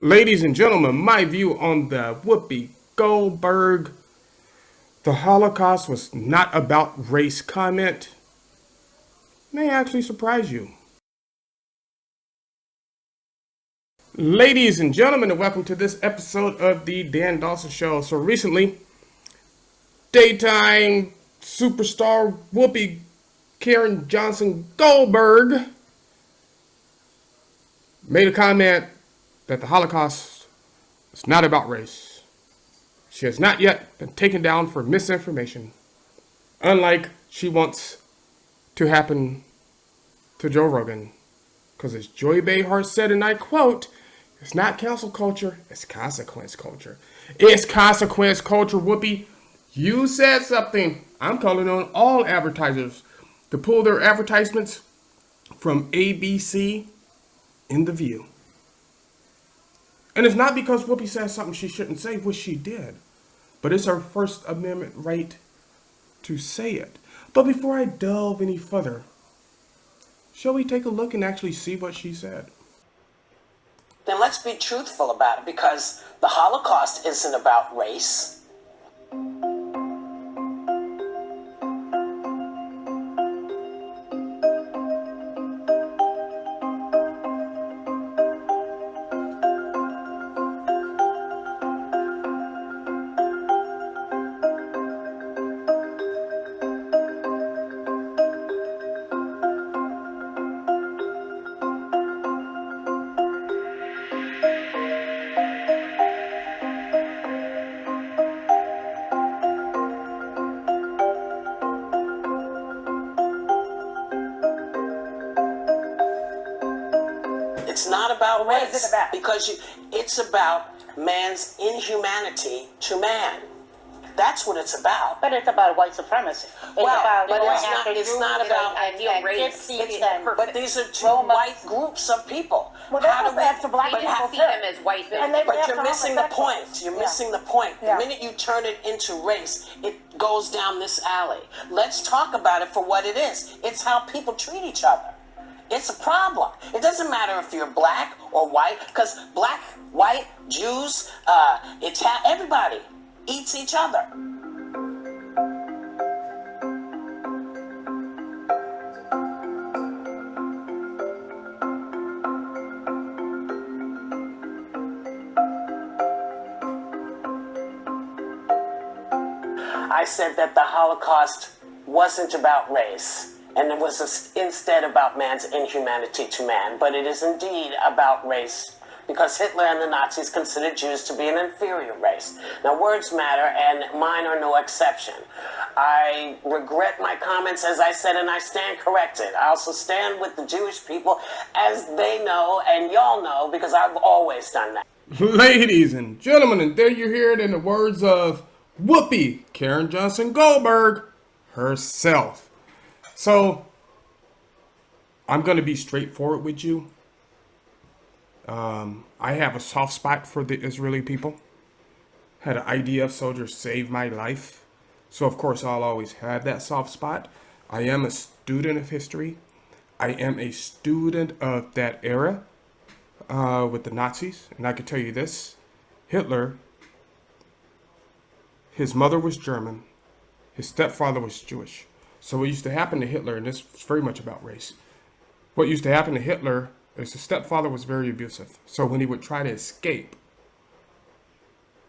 Ladies and gentlemen, my view on the Whoopi Goldberg, the Holocaust was not about race comment may actually surprise you. Ladies and gentlemen, and welcome to this episode of the Dan Dawson Show. So recently, daytime superstar Whoopi Karen Johnson Goldberg made a comment that the Holocaust is not about race. She has not yet been taken down for misinformation, unlike she wants to happen to Joe Rogan. Because as Joy Behar said, and I quote, it's not cancel culture, it's consequence culture. It's consequence culture, Whoopi. You said something. I'm calling on all advertisers to pull their advertisements from ABC in The View. And it's not because Whoopi said something she shouldn't say, which she did. But it's her First Amendment right to say it. But before I delve any further, shall we take a look and actually see what she said? Then let's be truthful about it, because the Holocaust isn't about race. It's not about race. What is it about? Because it's about man's inhumanity to man. That's what it's about. But it's about white supremacy. It's about but going it's after not about and race. gypsies and But these are two Roma. white groups of people. Well, they How do go after black but people how- too. See them as white And they But go you're after missing the point. homosexuals. You're Yeah. missing the point. Yeah. The minute you turn it into race, it goes down this alley. Let's talk about it for what it is. It's how people treat each other. It's a problem. It doesn't matter if you're black or white, because black, white, Jews, everybody eats each other. I said that the Holocaust wasn't about race, and it was instead about man's inhumanity to man. But it is indeed about race, because Hitler and the Nazis considered Jews to be an inferior race. Now, words matter, and mine are no exception. I regret my comments, as I said, and I stand corrected. I also stand with the Jewish people, as they know, and y'all know, because I've always done that. Ladies and gentlemen, and there you hear it in the words of Whoopi Karen Johnson Goldberg herself. So, I'm going to be straightforward with you. I have a soft spot for the Israeli people. Had an IDF soldier save my life. So, of course, I'll always have that soft spot. I am a student of history. I am a student of that era with the Nazis. And I can tell you this. Hitler, his mother was German. His stepfather was Jewish. So what used to happen to Hitler, and this is very much about race, what used to happen to Hitler is the stepfather was very abusive. So when he would try to escape,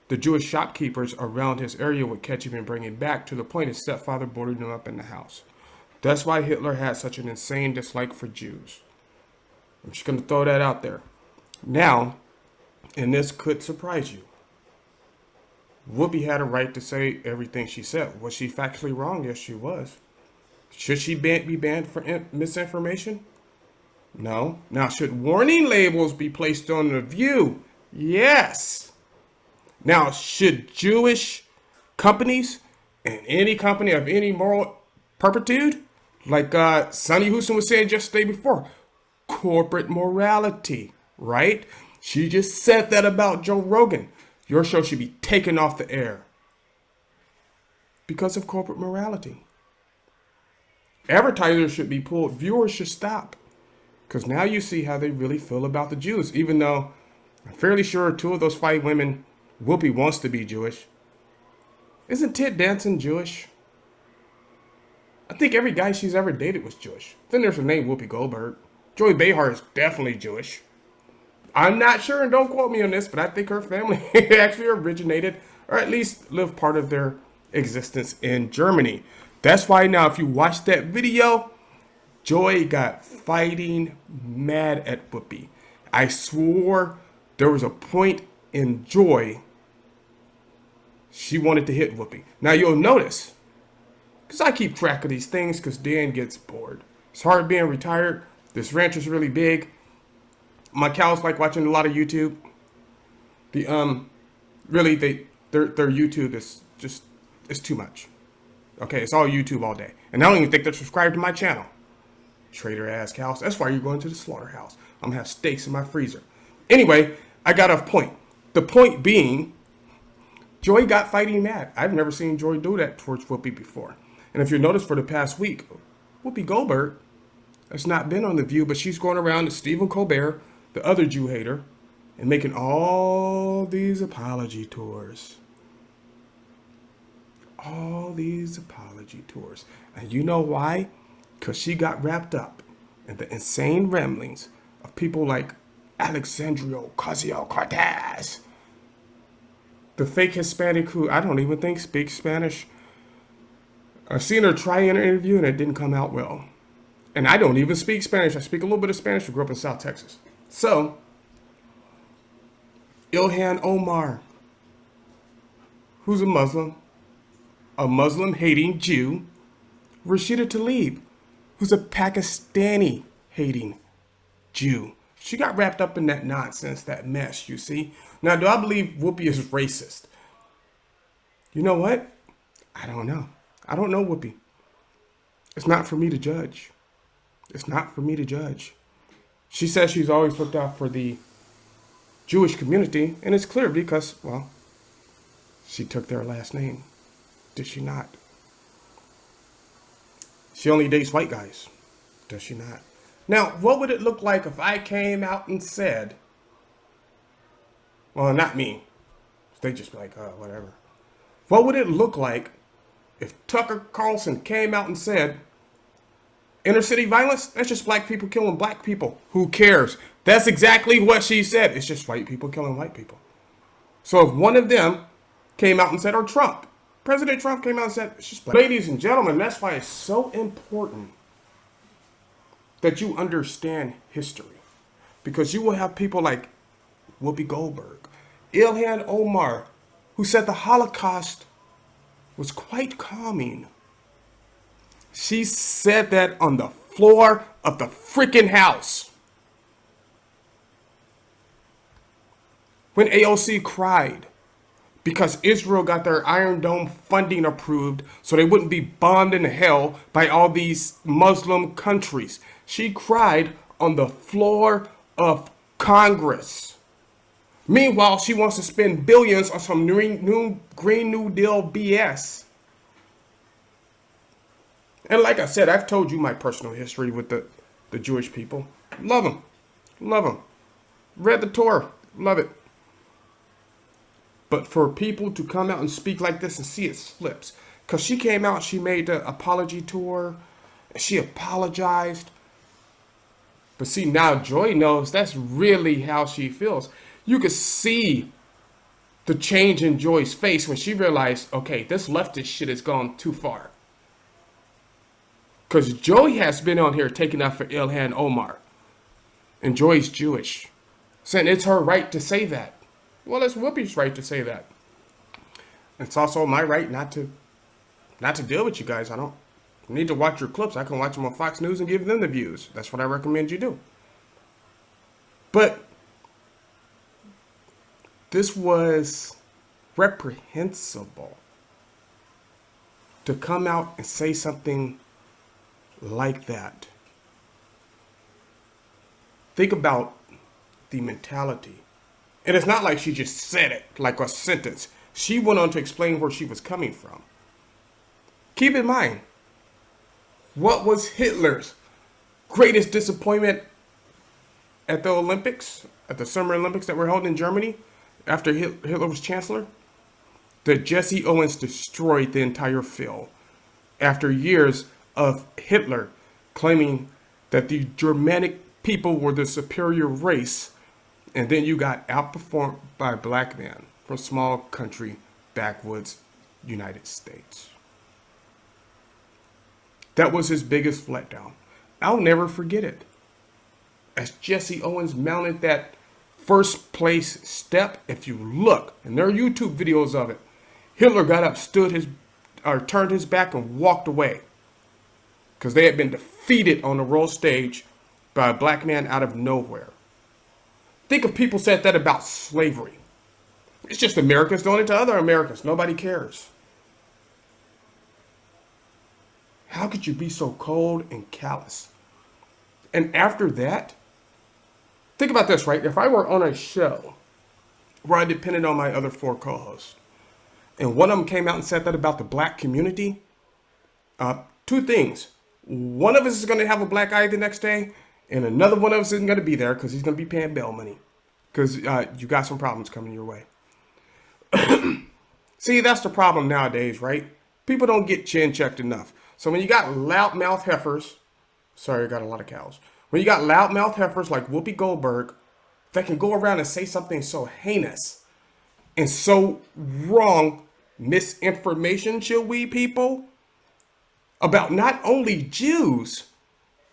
the Jewish shopkeepers around his area would catch him and bring him back, to the point his stepfather boarded him up in the house. That's why Hitler had such an insane dislike for Jews. I'm just going to throw that out there. Now, and this could surprise you, Whoopi had a right to say everything she said. Was she factually wrong? Yes, she was. Should she be banned for misinformation? No. Now, should warning labels be placed on The View? Yes. Now, should Jewish companies and any company of any moral turpitude, like Sonny Houston was saying just the day before, corporate morality, right? She just said that about Joe Rogan. Your show should be taken off the air because of corporate morality. Advertisers should be pulled. Viewers should stop. Because now you see how they really feel about the Jews. Even though I'm fairly sure 2 of those 5 women, Whoopi wants to be Jewish. Isn't Ted Danson Jewish? I think every guy she's ever dated was Jewish. Then there's her name, Whoopi Goldberg. Joy Behar is definitely Jewish. I'm not sure, and don't quote me on this, but I think her family actually originated, or at least lived part of their existence in Germany. That's why now, if you watch that video, Joy got fighting mad at Whoopi. I swore there was a point in Joy she wanted to hit Whoopi. Now you'll notice, because I keep track of these things because Dan gets bored. It's hard being retired. This ranch is really big. My cows like watching a lot of YouTube. Really their YouTube is just, it's too much. Okay, it's all YouTube all day. And I don't even think they're subscribed to my channel. Traitor ass cows. That's why you're going to the slaughterhouse. I'm gonna have steaks in my freezer. Anyway, I got off point. The point being, Joy got fighting mad. I've never seen Joy do that towards Whoopi before. And if you notice, for the past week, Whoopi Goldberg has not been on The View, but she's going around to Stephen Colbert, the other Jew hater, and making all these apology tours. All these apology tours. And you know why? Because she got wrapped up in the insane ramblings of people like Alexandria-Ocasio-Cortez, the fake Hispanic who I don't even think speaks Spanish. I've seen her try an interview and it didn't come out well. And I don't even speak Spanish. I speak a little bit of Spanish. I grew up in South Texas. So, Ilhan Omar, who's a Muslim-hating Jew. Rashida Tlaib, who's a Pakistani-hating Jew. She got wrapped up in that nonsense, that mess, you see. Now, do I believe Whoopi is racist? You know what? I don't know. I don't know Whoopi. It's not for me to judge. It's not for me to judge. She says she's always looked out for the Jewish community, and it's clear because, well, she took their last name. Did she not? She only dates white guys. Does she not? Now, what would it look like if I came out and said, well, not me. They just be like, oh, whatever. What would it look like if Tucker Carlson came out and said, inner city violence, that's just black people killing black people. Who cares? That's exactly what she said. It's just white people killing white people. So if one of them came out and said, or Trump, President Trump came out and said, it's just black. Ladies and gentlemen, that's why it's so important that you understand history. Because you will have people like Whoopi Goldberg, Ilhan Omar, who said the Holocaust was quite calming. She said that on the floor of the freaking House. When AOC cried because Israel got their Iron Dome funding approved so they wouldn't be bombed into hell by all these Muslim countries. She cried on the floor of Congress. Meanwhile, she wants to spend billions on some new Green New Deal BS. And like I said, I've told you my personal history with the Jewish people. Love them. Love them. Read the Torah. Love it. But for people to come out and speak like this and see it flips. Because she came out, she made the apology tour. And she apologized. But see, now Joy knows that's really how she feels. You could see the change in Joy's face when she realized, okay, this leftist shit has gone too far. Because Joy has been on here taking up for Ilhan Omar. And Joy's Jewish. Saying it's her right to say that. Well, it's Whoopi's right to say that. It's also my right not to deal with you guys. I don't need to watch your clips. I can watch them on Fox News and give them the views. That's what I recommend you do. But this was reprehensible to come out and say something like that. Think about the mentality. And it's not like she just said it like a sentence. She went on to explain where she was coming from. Keep in mind, what was Hitler's greatest disappointment at the Olympics? at the Summer Olympics that were held in Germany after Hitler was chancellor, that Jesse Owens destroyed the entire field after years of Hitler claiming that the Germanic people were the superior race, and then you got outperformed by a black man from small country backwoods United States. That was his biggest letdown. I'll never forget it. As Jesse Owens mounted that first place step, if you look, and there are YouTube videos of it, Hitler got up, turned his back and walked away because they had been defeated on the world stage by a black man out of nowhere. Think if people said that about slavery. It's just Americans doing it to other Americans. Nobody cares. How could you be so cold and callous? And after that, think about this, right? If I were on a show where I depended on my other 4 co-hosts, and one of them came out and said that about the black community, 2 things. One of us is going to have a black eye the next day, and another one of us isn't going to be there because he's going to be paying bail money because you got some problems coming your way. See, that's the problem nowadays, right? People don't get chin checked enough. So when you got loudmouth heifers, sorry, I got a lot of cows. When you got loudmouth heifers like Whoopi Goldberg that can go around and say something so heinous and so wrong, misinformation, shall we people, about not only Jews,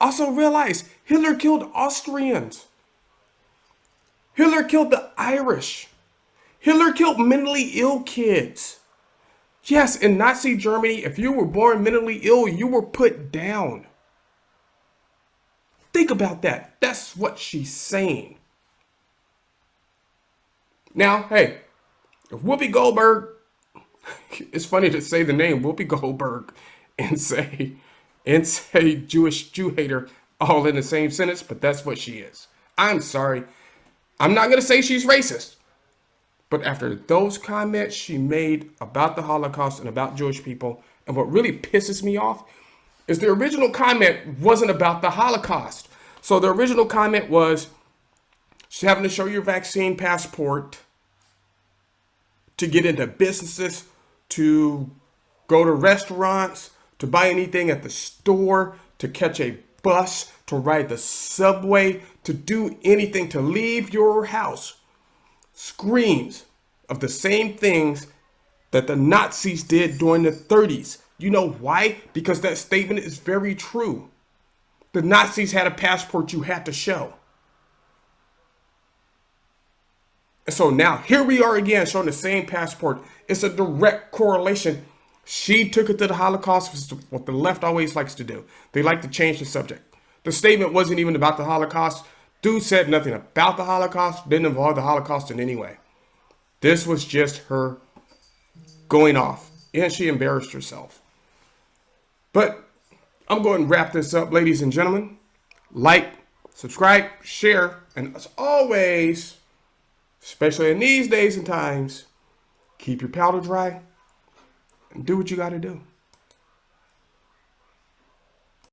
also realize Hitler killed Austrians. Hitler killed the Irish. Hitler killed mentally ill kids. Yes, in Nazi Germany, if you were born mentally ill, you were put down. Think about that. That's what she's saying. Now, hey, if Whoopi Goldberg, it's funny to say the name Whoopi Goldberg and say Jewish Jew hater all in the same sentence, but that's what she is. I'm sorry. I'm not going to say she's racist. But after those comments she made about the Holocaust and about Jewish people, and what really pisses me off is the original comment wasn't about the Holocaust. So the original comment was she's having to show your vaccine passport to get into businesses, to go to restaurants, to buy anything at the store, to catch a bus, to ride the subway, to do anything, to leave your house. Screams of the same things that the Nazis did during the 30s. You know why? Because that statement is very true. The Nazis had a passport you had to show. And so now here we are again showing the same passport. It's a direct correlation. She took it to the Holocaust, which is what the left always likes to do. They like to change the subject. The statement wasn't even about the Holocaust. Dude said nothing about the Holocaust, didn't involve the Holocaust in any way. This was just her going off, and she embarrassed herself. But I'm going to wrap this up, ladies and gentlemen. Like, subscribe, share, and as always, especially in these days and times, keep your powder dry and do what you got to do.